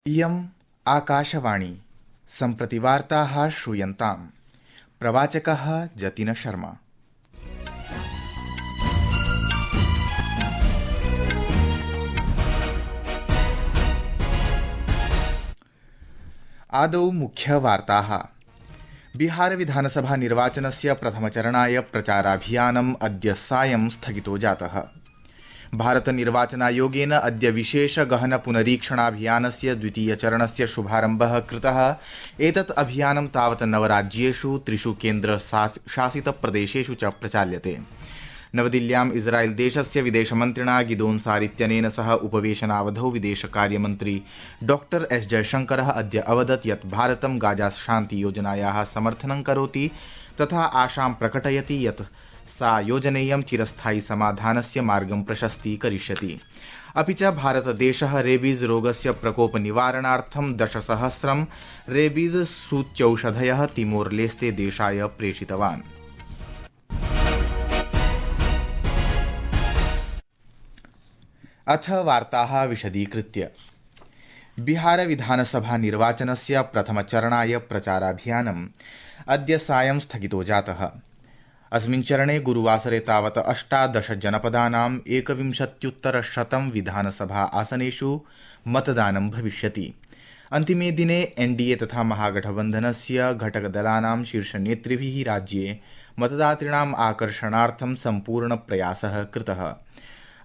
इयम् आकाशवाणी सम्प्रति वार्ताः श्रूयन्ताम्। प्रवाचकः जतिन शर्मा। आदौ मुख्यवार्ताः। बिहार विधानसभा निर्वाचनस्य प्रथमचरणाय प्रचाराभियानम् अद्य सायं स्थगितो जातः। भारत निर्वाचनायोगेन अद्य विशेष गहन पुनरीक्षणाभियानस्य द्वितीयचरणस्य शुभारम्भः कृतः। एतत् अभियानं तावत् 9 राज्येषु 3 केन्द्रशासितप्रदेशेषु च प्रचाल्यते। नवदिल्ल्याम् इस्राएल देशस्य विदेशमन्त्रिणा गिदोन सार इत्यनेन सह उपवेशनावधौ विदेशकार्यमन्त्री डॉ एस जयशंकरः अद्य अवदत् यत् भारतं गाजा शान्ति योजनायाः समर्थनं करोति तथा आशां प्रकटयति यत् सा योजनेयं चिरस्थायी समाधानस्य मार्गं प्रशस्तीकरिष्यति। अपि च भारतदेशः रेबीज रोगस्य प्रकोपनिवारणार्थं 10,000 रेबीज सूच्यौषधयः तिमोर लेस्ते देशाय प्रेषितवान्। अथ वार्ताः विशदीकृत्य। बिहार विधानसभा निर्वाचनस्य प्रथमचरणाय प्रचाराभियानम् अद्य सायं स्थगितो जातः। अस्मिन् चरणे गुरुवासरे तावत् 18 जनपदानां 21,100 विधानसभा आसनेषु मतदानं भविष्यति। अन्तिमे दिने एनडीए तथा महागठबन्धनस्य घटकदलानां शीर्षनेतृभिः राज्ये मतदातॄणाम् आकर्षणार्थं सम्पूर्ण प्रयासः कृतः।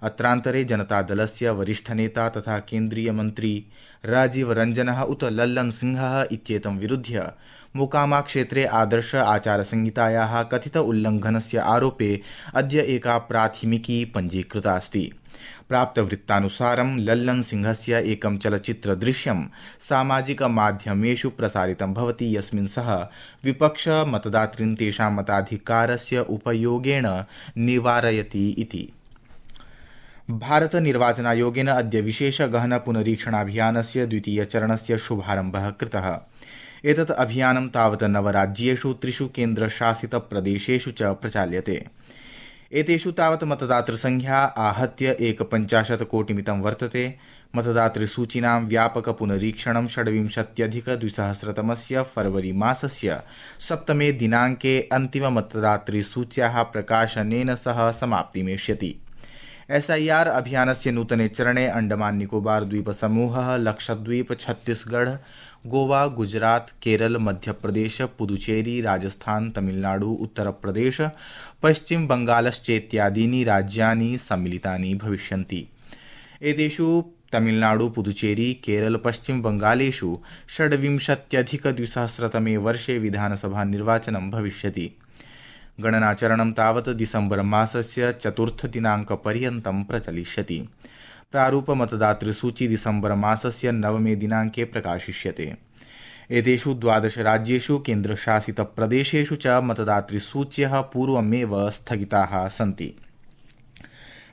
अत्रान्तरे जनतादलस्य वरिष्ठनेता तथा केन्द्रीय मन्त्री राजीव रंजनः उत लल्लन सिंहः इत्येतं विरुध्य मोकामा क्षेत्रे आदर्श आचारसंहितायाः कथित उल्लङ्घनस्य आरोपे अद्य एका प्राथमिकी पञ्जीकृता अस्ति। प्राप्तवृत्तानुसारं लल्लन सिंहस्य एकं चलच्चित्रदृश्यं सामाजिकमाध्यमेषु प्रसारितं भवति यस्मिन् सः विपक्ष मतदातॄन् तेषां मताधिकारस्य उपयोगेन निवारयति इति। भारत निर्वाचनायोगेन अद्य विशेष गहन पुनरीक्षणाभियानस्य द्वितीयचरणस्य शुभारम्भः कृतः। एतत् अभियानं तावत् 9 राज्येषु 3 केन्द्रशासितप्रदेशेषु च प्रचाल्यते। एतेषु तावत् मतदातृसंख्या आहत्य 51 कोटिमितं वर्तते। मतदातृसूचीनां व्यापक पुनरीक्षणं 26,200 फरवरी मासस्य 7 दिनाङ्के अन्तिममतदातृसूच्याः प्रकाशनेन सह समाप्तिमेष्यति। SIR अभियानस्य नूतने चरणे अंडमान निकोबार द्वीपसमूहः, लक्षद्वीप, छत्तीसगढ़, गोवा, गुजरात, केरल, मध्यप्रदेश, पुदुचेरी, राजस्थान, तमिलनाडु, उत्तरप्रदेश, पश्चिम बंगालश्चेत्यादीनि राज्यानि सम्मिलितानि भविष्यन्ति। एतेषु तमिलनाडु, पुदुचेरी, केरल, पश्चिम बंगालेषु 26,200 वर्षे विधानसभा निर्वाचनं भविष्यति। गणनाचरणं तावत् दिसम्बर मासस्य 4 दिनाङ्कपर्यन्तं प्रचलिष्यति। प्रारूप मतदातृसूची दिसम्बर मासस्य 9 दिनाङ्के प्रकाशिष्यते। एतेषु 12 राज्येषु केन्द्रशासितप्रदेशेषु च मतदातृसूच्यः पूर्वमेव स्थगिताः सन्ति।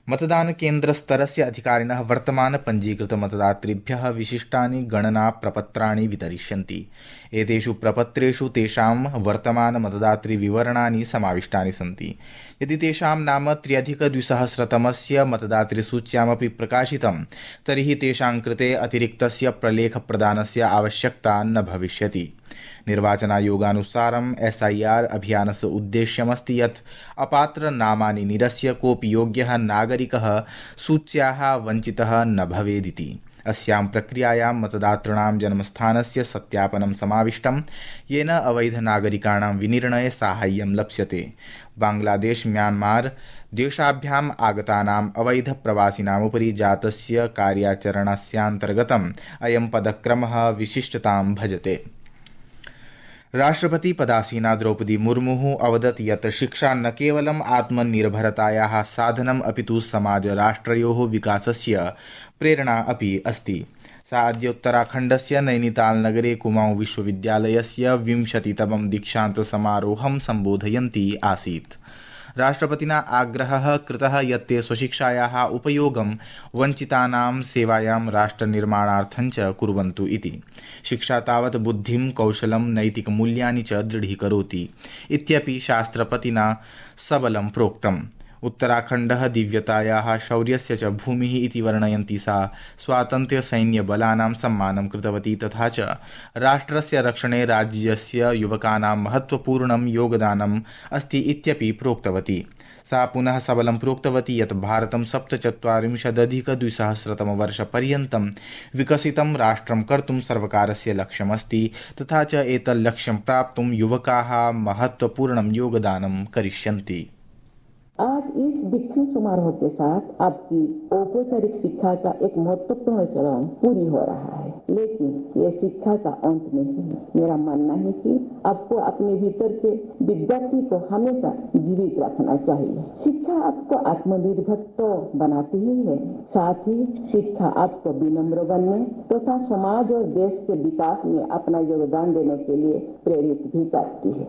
मतदानकेन्द्रस्तरस्य अधिकारिणः वर्तमान पञ्जीकृत मतदातृभ्यः विशिष्टानि गणना प्रपत्राणि वितरिष्यन्ति। एतेषु प्रपत्रेषु तेषां वर्तमान मतदातृविवरणानि समाविष्टानि सन्ति। यदि तेषां नाम 3,200 मतदातृसूच्यामपि प्रकाशितं तर्हि तेषां कृते अतिरिक्तस्य प्रलेखप्रदानस्य आवश्यकता न भविष्यति। निर्वाचनायोगानुसारं SIR अभियानस्य उद्देश्यमस्ति यत् अपात्र नामानि निरस्य कोऽपि योग्यः नागरिकः सूच्याः वञ्चितः न भवेदिति। अस्यां प्रक्रियायां मतदातॄणां जन्मस्थानस्य सत्यापनं समाविष्टं येन अवैधनागरिकाणां विनिर्णये साहाय्यं लप्स्यते। बांग्लादेश, म्यांमार देशाभ्याम् आगतानाम् अवैधप्रवासिनामुपरि जातस्य कार्याचरणस्यान्तर्गतम् अयं पदक्रमः विशिष्टतां भजते। राष्ट्रपति पदासीना द्रौपदी मुर्मुः अवदत् यत् शिक्षा न केवलम् आत्मनिर्भरतायाः साधनम् अपितु समाजराष्ट्रयोः विकासस्य प्रेरणा अपि अस्ति। सा अद्य उत्तराखण्डस्य नैनीतालनगरे कुमाऊं विश्वविद्यालयस्य 20तमं दीक्षान्तसमारोहं सम्बोधयन्ती आसीत्। राष्ट्रपतिना आग्रहः कृतः यत् ते स्वशिक्षायाः उपयोगं वञ्चितानां सेवायां राष्ट्रनिर्माणार्थं च कुर्वन्तु इति। शिक्षा तावत् बुद्धिं, कौशलं, नैतिकमूल्यानि च दृढीकरोति इत्यपि शास्त्रपतिना सबलं प्रोक्तम्। उत्तराखण्डः दिव्यतायाः शौर्यस्य च भूमिः इति वर्णयन्ती सा स्वातन्त्र्यसैन्यबलानां सम्मानं कृतवती तथा च राष्ट्रस्य रक्षणे राज्यस्य युवकानां महत्त्वपूर्णं योगदानम् अस्ति इत्यपि प्रोक्तवती। सा पुनः सबलं प्रोक्तवती यत् भारतं 47-2000तमवर्षपर्यन्तं विकसितं राष्ट्रं कर्तुं सर्वकारस्य लक्ष्यमस्ति तथा च एतल्लक्ष्यं प्राप्तुं युवकाः महत्त्वपूर्णं योगदानं करिष्यन्ति। आज इस दीक्षांत समारोह के साथ आपकी औपचारिक शिक्षा का एक महत्वपूर्ण चरण पूरी हो रहा है, लेकिन ये शिक्षा का अंत नहीं है। मेरा मानना है कि आपको अपने भीतर के विद्यार्थी को हमेशा जीवित रखना चाहिए। शिक्षा आपको आत्मनिर्भर तो बनाती ही है, साथ ही शिक्षा आपको विनम्र बनने तथा समाज और देश के विकास में अपना योगदान देने के लिए प्रेरित भी करती है।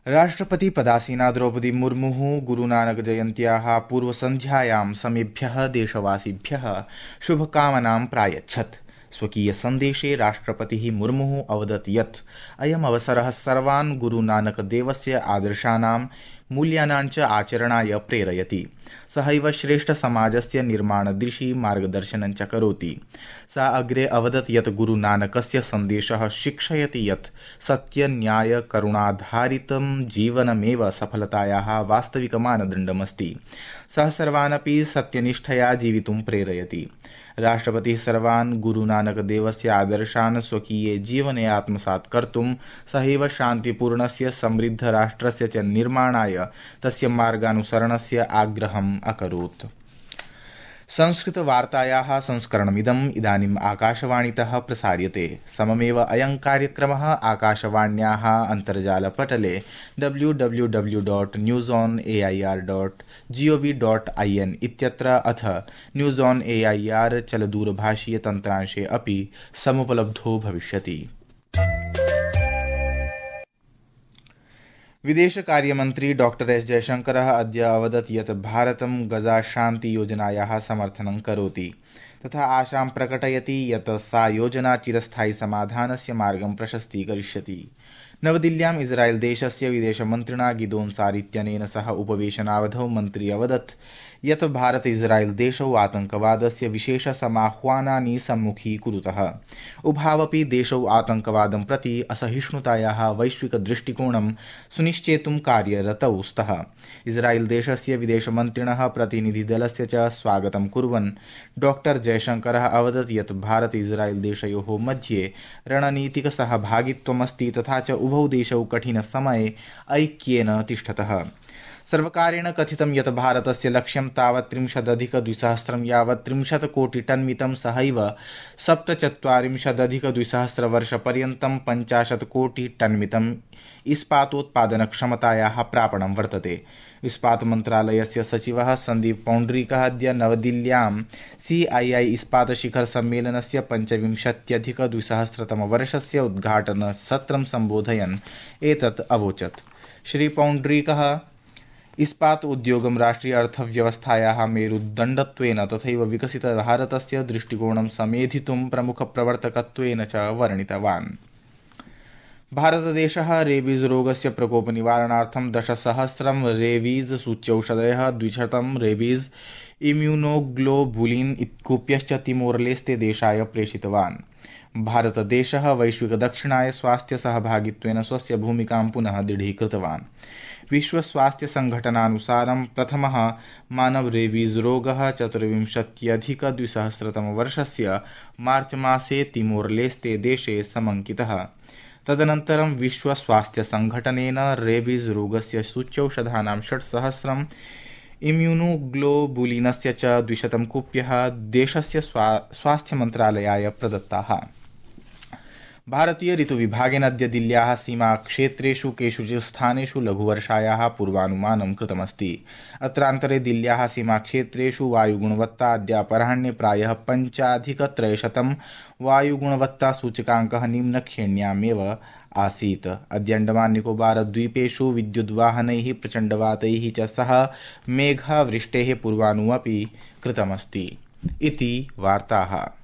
राष्ट्रपति पदासीना द्रौपदी मुर्मुः गुरुनानक जयन्त्याः पूर्वसन्ध्यायां समेभ्यः देशवासिभ्यः शुभकामनां प्रायच्छत्। स्वकीय सन्देशे राष्ट्रपतिः मुर्मुः अवदत् यत् अयम् अवसरः सर्वान् गुरुनानकदेवस्य आदर्शानां मूल्यानां च आचरणाय प्रेरयति। सहैव श्रेष्ठसमाजस्य निर्माणदिशि मार्गदर्शनं च करोति। सा अग्रे अवदत् यत् गुरुनानकस्य सन्देशः शिक्षयति यत् सत्यन्यायकरुणाधारितं जीवनमेव सफलतायाः वास्तविकमानदण्डमस्ति। सः सर्वानपि सत्यनिष्ठया जीवितुं प्रेरयति। राष्ट्रपतिः सर्वान् गुरुनानकदेवस्य आदर्शान् स्वकीये जीवने आत्मसात् कर्तुं सहैव शान्तिपूर्णस्य समृद्धराष्ट्रस्य च निर्माणाय तस्य मार्गानुसरणस्य आग्रहम् अकरोत्। संस्कृतवार्तायाः संस्करणमिदम् इदानीम् आकाशवाणीतः प्रसार्यते। सममेव अयं कार्यक्रमः आकाशवाण्याः अन्तर्जालपटले www.newsonair.gov.in इत्यत्र अथ न्यूज़ ऑन एआईआर चलदूरभाषीयतन्त्रांशे अपि समुपलब्धो भविष्यति। विदेशकार्यमन्त्री डॉक्टर एस जयशंकरः अद्य अवदत् यत् भारतं गजाशान्तियोजनायाः समर्थनं करोति तथा आशां प्रकटयति यत् सा योजना चिरस्थायि समाधानस्य मार्गं प्रशस्तीकरिष्यति। नवदिल्ल्याम् इस्राएल् देशस्य विदेशमन्त्रिणा गिदोन सार इत्यनेन सह उपवेशनावधौ मन्त्री अवदत् यत् भारत इस्राएल् देशौ आतंकवादस्य विशेषसमाह्वानानि सम्मुखीकुरुतः। उभावपि देशौ आतंकवादं प्रति असहिष्णुतायाः वैश्विकदृष्टिकोणं सुनिश्चेतुं कार्यरतौ स्तः। इस्राएल् देशस्य विदेशमन्त्रिणः प्रतिनिधिदलस्य च स्वागतं कुर्वन् डॉक्टर जयशंकरः अवदत् यत् भारत इस्राएल् देशयोः मध्ये रणनीतिकसहभागित्वमस्ति तथा च उभौ देशौ कठिनसमये ऐक्येन तिष्ठतः। सर्वकारेण कथितं यत् भारतस्य लक्ष्यं तावत् 30,200 यावत् 30 कोटिटन्मितं सहैव 47,200 वर्षपर्यन्तं 50 कोटिटन्मितम् इस्पातोत्पादनक्षमतायाः प्रापणं वर्तते। इस्पातमन्त्रालयस्य सचिवः सन्दीप पौण्ड्रीकः अद्य नवदिल्ल्यां CII इस्पातशिखरसम्मेलनस्य 25,200तमवर्षस्य उद्घाटनसत्रं सम्बोधयन् एतत् अवोचत्। श्री पौण्ड्रीकः इस्पात उद्योगं राष्ट्रिय अर्थव्यवस्थायाः मेरुदण्डत्वेन तथैव विकसितभारतस्य दृष्टिकोणं समेधितुं प्रमुखप्रवर्तकत्वेन च वर्णितवान्। भारतदेशः रेबीज रोगस्य प्रकोपनिवारणार्थं 10,000 रेबीज सूच्यौषधयः 200 रेबीज इम्यूनोग्लोबुलिन इत्यूप्यश्च तिमोरलेस्ते देशाय प्रेषितवान्। भारतदेशः वैश्विकदक्षिणाय स्वास्थ्यसहभागित्वेन स्वस्य भूमिकां पुनः दृढीकृतवान्। विश्वस्वास्थ्यसङ्घटनानुसारं प्रथमः मानवरेबीज रोगः 24,200तमवर्षस्य मार्च मासे तिमोरलेस्ते देशे समङ्कितः। तदनन्तरं विश्वस्वास्थ्यसङ्घटनेन रेबीज रोगस्य सूच्यौषधानां 6,000 इम्यूनोग्लोबुलिनस्य च 200 कुप्यः देशस्य स्वास्थ्यमन्त्रालयाय प्रदत्ताः। भारतीय ऋतुविभागेन अद्य दिल्ल्याः सीमाक्षेत्रेषु केषुचित् स्थानेषु लघुवर्षायाः पूर्वानुमानं कृतमस्ति। अत्रान्तरे दिल्ल्याः सीमाक्षेत्रेषु वायुगुणवत्ता अद्य अपराह्णे प्रायः 5,300 वायुगुणवत्तासूचकाङ्कः निम्नश्रेण्यामेव आसीत्। अद्य अण्डमान निकोबार द्वीपेषु विद्युद्वाहनैः प्रचण्डवातैः च सह मेघावृष्टेः पूर्वानुमपि कृतमस्ति। इति वार्ताः।